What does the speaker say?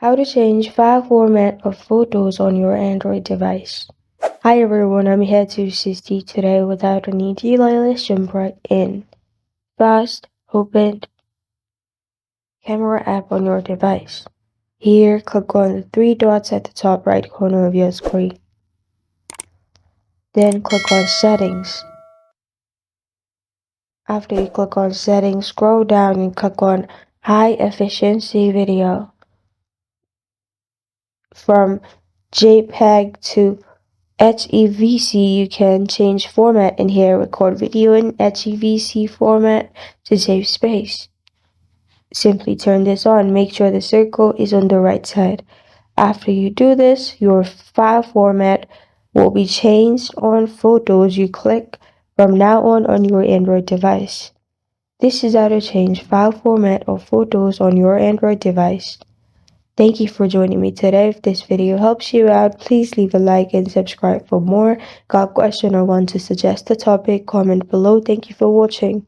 How to change file format of photos on your Android device. Hi everyone, I'm here to assist you today. Without any delay, let's jump right in. First, open Camera app on your device. Here, click on the three dots at the top right corner of your screen. Then click on Settings. After you click on Settings, scroll down and click on High Efficiency Video. From JPEG to HEVC, you can change format in here, record video in HEVC format to save space. Simply turn this on, make sure the circle is on the right side. After you do this, your file format will be changed on photos you click from now on your Android device. This is how to change file format of photos on your Android device. Thank you for joining me today. If this video helps you out, please leave a like and subscribe for more. Got a question or want to suggest a topic? Comment below. Thank you for watching.